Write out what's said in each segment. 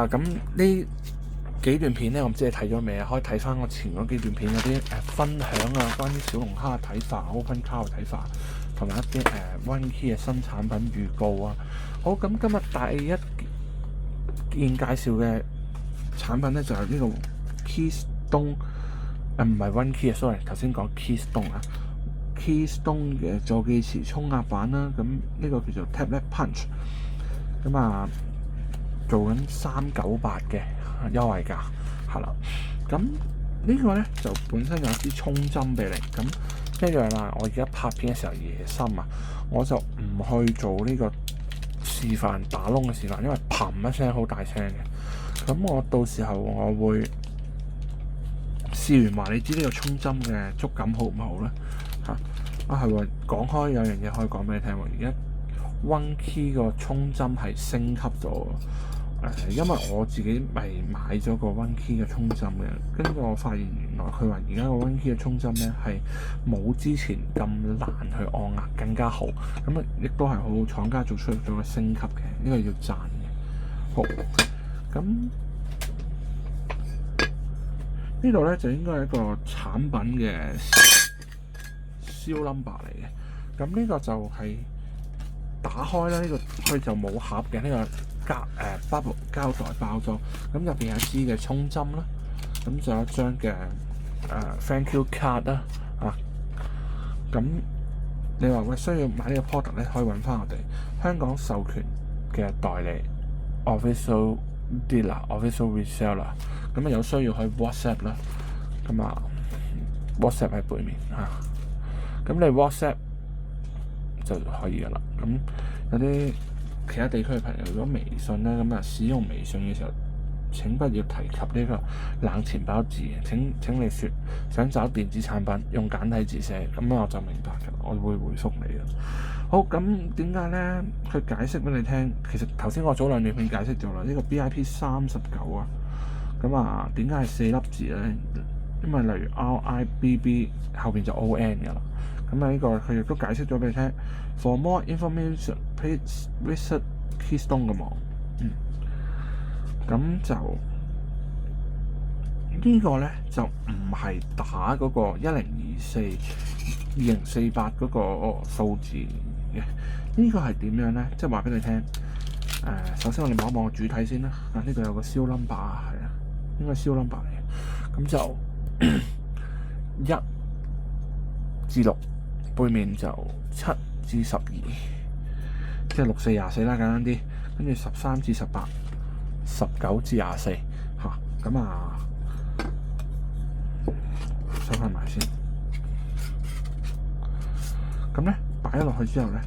咁呢幾段片咧，我唔知你睇咗未啊？可以睇翻我前嗰幾段片嗰啲分享啊，關於小龍蝦嘅睇法、Open Car 嘅睇法，同埋一啲One Key 嘅新產品預告啊。好，咁今日第一件介紹嘅產品咧就係呢個 Keystone，唔係 One Key 啊 ，sorry， 頭先講 Keystone 啊。Keystone 嘅助記詞衝壓版啦，咁呢個叫做 Tablet Punch， 咁做緊398嘅優惠價，係啦。咁呢個咧就本身有支沖針俾你，咁一樣啦。我而家拍片嘅時候夜深啊，我就唔去做呢個示範打窿嘅示範，因為砰一聲好大聲嘅。咁我到時候我會試完話你知呢個沖針嘅觸感好唔好咧？係喎，講開有樣嘢可以講俾你聽喎。而家 One Key 個沖針係升級咗，因為我自己咪買咗個 One Key 嘅沖針嘅，跟住我發現原來佢話而家個 One Key 嘅沖針咧係冇之前咁難去按壓，更加好。咁亦都係好廠家做出咗個升級嘅，呢個要讚嘅。好，咁呢度咧就應該係一個產品嘅number 嚟嘅，咁呢個就係打開啦，呢個佢就冇盒嘅，呢個bubble 膠袋包裝，咁入邊有一支嘅沖針啦，咁就有一張嘅thank you card 啦，咁你話需要買呢個 product 咧，可以揾翻我哋香港授權嘅代理 official dealer、official reseller， 咁有需要可以 WhatsApp 啦，咁WhatsApp 喺背面咁你 WhatsApp 就可以噶啦。咁有啲其他地區嘅朋友，如果微信咧，咁使用微信嘅時候，請不要提及呢個冷錢包字。請你説想找電子產品用簡體字寫，咁我就明白嘅，我會回覆你嘅。好，咁點解咧？佢解釋俾你聽，其實頭先我早兩段片解釋咗啦。呢個 BIP 39啊，咁點解係4粒字咧？因為例如 RIBB 後邊就 ON 嘅啦。咁呢個佢亦都解釋咗俾你聽。For more information, please visit Keystone 嘅網。咁就呢個咧就唔係打嗰個10242048嗰個數字嘅。呢個係點樣咧？即係話俾你聽。首先我哋望一望個主體先啦。呢度有個燒 number 係啊，應該燒 number 嚟嘅。咁就1至6，背面就7至12，即係6、4、24啦，簡單啲。跟住13至18、19至24咁收翻埋先。咁咧擺咗落去之後咧，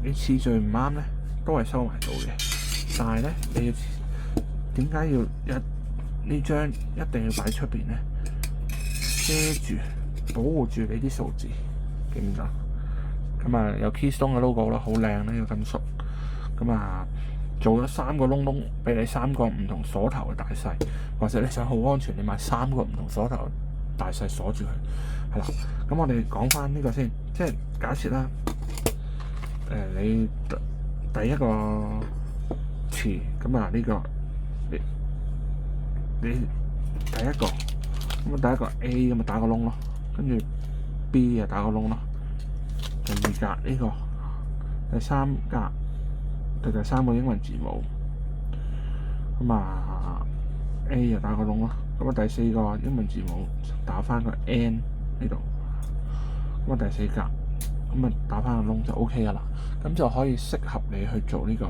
你次序唔啱咧，都係收埋到嘅。但係咧，你要點解要呢張一定要擺出邊咧？遮住，保護住你啲數字，記唔記得？咁有 Keystone 嘅 logo 啦，好靚呢個金屬。咁做咗3個窿窿，俾你3個唔同鎖頭嘅大細，或者你想好安全，你買3個唔同鎖頭大細鎖住佢，係啦。咁我哋講翻呢個先，即係假設啦，你第一個詞呢個你第一個第一個 A 打個窿咯，跟住 B 打個窿咯，第二格呢個，第三格第3個英文字母，A 打個窿咯，第4個英文字母打翻個 N 呢度，第4格打翻個窿就 OK 噶啦，咁就可以適合你去做呢個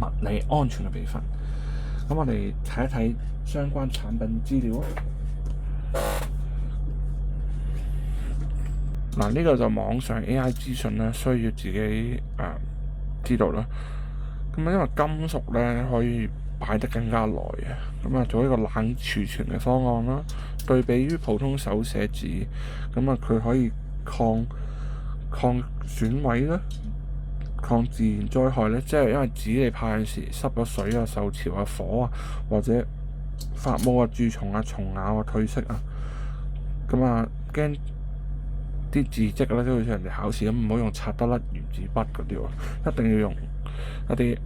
物理安全嘅備份。咁我哋睇一睇相關產品資料呢個就網上 AI 資訊咧，需要自己知道啦。咁因為金屬咧可以擺得更加耐嘅，做一個冷儲存嘅方案啦。對比於普通手寫紙，佢可以抗損毀啦，抗自然災害咧，即係因為紙你派嗰時濕咗水啊、受潮啊、火或者發毛蛀蟲蟲咬退色驚啲字跡咧，都好似人哋考試咁，唔好用擦得甩原子筆嗰啲喎，一定要用一啲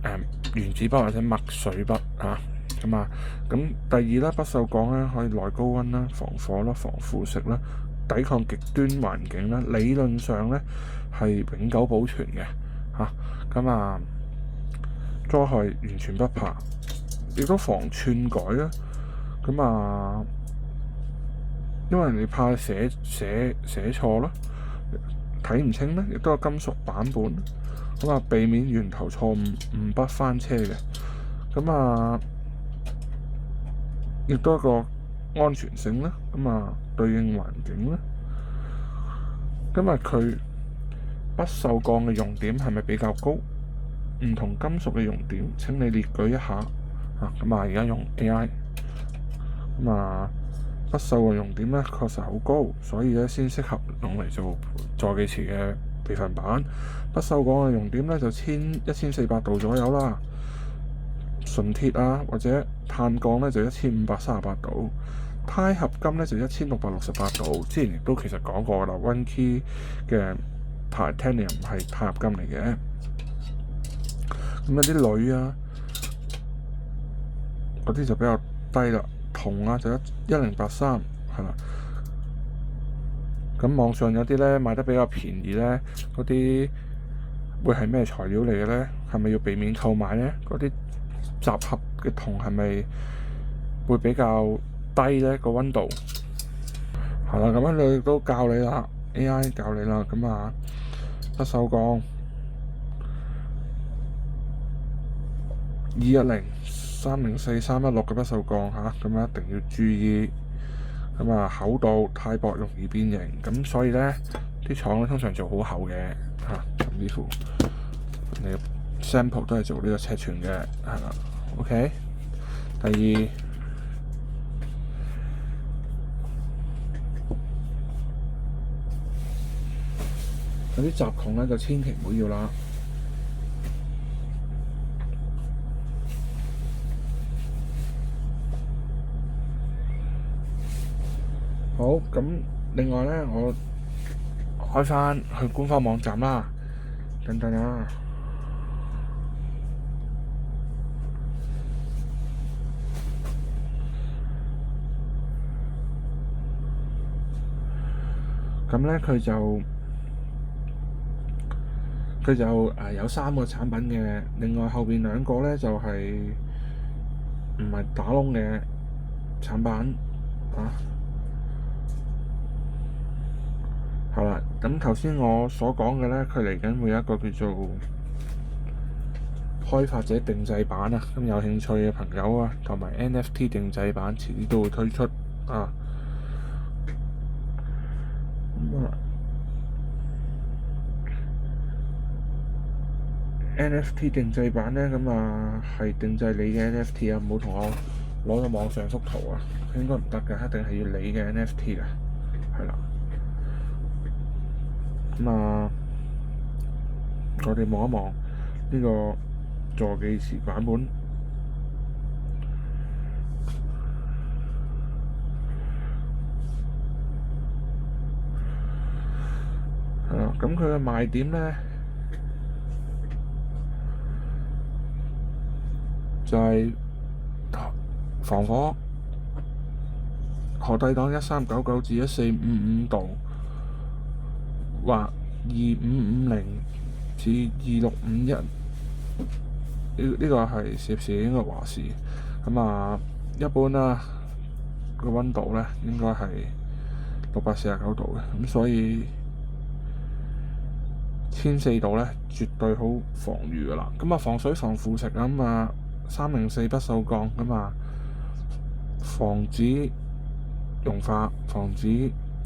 原子筆或者墨水筆嚇咁啊。咁第二咧，不鏽鋼咧可以耐高溫啦、防火啦、防腐蝕啦、抵抗極端環境啦，理論上咧係永久保存嘅嚇。咁啊，災害完全不怕，亦都防篡改啦。咁啊，因為你怕寫錯啦，睇唔清咧，亦都有金屬版本。咁啊，避免源頭錯誤誤筆翻車嘅。咁啊，亦都一個安全性啦。咁啊，對應環境啦。今日佢不鏽鋼嘅用點係咪比較高？唔同金屬嘅用點，請你列舉一下。咁啊，而家用 AI。咁啊，不鏽鋼用點咧確實好高，所以咧先適合用嚟做助記詞嘅備份版。不鏽鋼嘅用點咧就1400度左右啦。純鐵啊或者碳鋼咧就1538度。鈦合金咧就1668度。之前亦都其實講過啦，Winkey 嘅 Titanium 係鈦合金嚟嘅。咁有啲鋁啊嗰啲就比較低啦。銅啊就1083係啦。咁網上有啲咧賣得比較便宜咧，嗰啲會係咩材料嚟嘅咧？係咪要避免購買咧？嗰啲集合嘅銅係咪會比較低咧個溫度？係啦，咁樣佢都教你啦 ，AI 教你啦。咁啊，不鏽鋼210、304、316嘅不鏽鋼嚇，咁一定要注意。咁啊，厚度太薄容易變形，咁所以咧啲廠咧通常做好厚嘅嚇，甚至乎你 sample 都係做呢個尺寸嘅，係啦。OK， 第二嗰啲雜孔咧就千祈唔好要啦。好，咁另外咧，我開翻去官方網站啦，等等啊。咁咧佢就有3個產品嘅，另外後邊2個咧就係唔係打窿嘅產品啊。係啦，咁頭先我所講嘅咧，佢嚟緊會有一個叫做開發者定製版啊，咁有興趣嘅朋友啊，同埋 NFT 定製版遲啲都會推出啊。NFT 定製版咧，咁啊係定製你嘅 NFT 啊，唔好同我攞咗網上幅圖啊，應該唔得嘅，一定係要你嘅 NFT 嘅，係啦。咁啊，我哋望一望呢個助記詞版本，係啦。咁佢嘅賣點咧就係防火，荷蒂黨1399至1455度，或2550至2651。呢個係攝氏應該華氏。咁啊，一般啦個溫度咧應該係649度嘅，咁所以1004度咧絕對好防禦噶啦。咁啊，防水防腐蝕咁啊，304不鏽鋼咁啊，防止融化、防止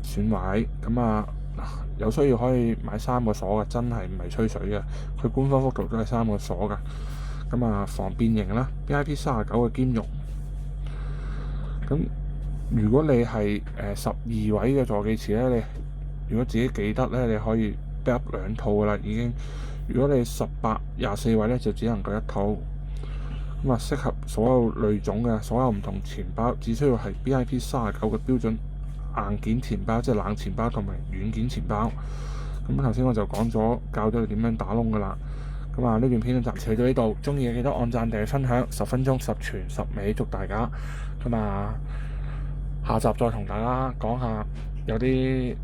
損壞。咁啊，有需要可以買3個鎖嘅，真係唔係吹水嘅。佢官方幅圖都係3個鎖㗎。咁啊，防變形啦 ，BIP39嘅兼容。咁如果你係12位嘅助記詞咧，你如果自己記得咧，你可以 back up 2套㗎啦已經。如果你18、24位咧，就只能夠1套。咁啊，適合所有類種嘅所有唔同錢包，只需要係 BIP39嘅標準硬件錢包，即係冷錢包同埋軟件錢包。咁頭先我就講咗教咗佢點樣打窿噶啦。咁啊，呢段片就暫時去到呢度，中意嘅記得按讚、訂閱、分享，10分鐘10傳10美，祝大家。咁啊，下集再同大家講下有啲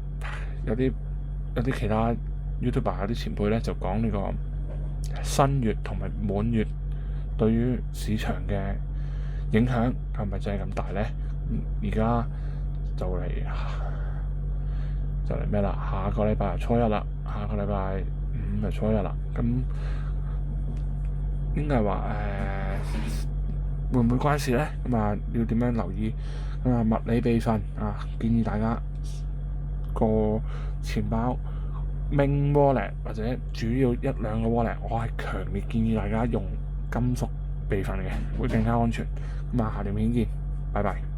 其他 YouTuber 有啲前輩咧就講呢個新月同埋滿月對於市場嘅影響係咪真係咁大咧？而家就嚟咩啦？下個禮拜初一啦，下個禮拜5就初一啦。咁應該係話會唔會關事咧？咁啊要點樣留意？咁啊物理備份啊，建議大家個錢包Main Wallet或者主要1-2個 Wallet，我係強烈建議大家用金屬備份嘅，會更加安全。咁啊下條片見，拜拜。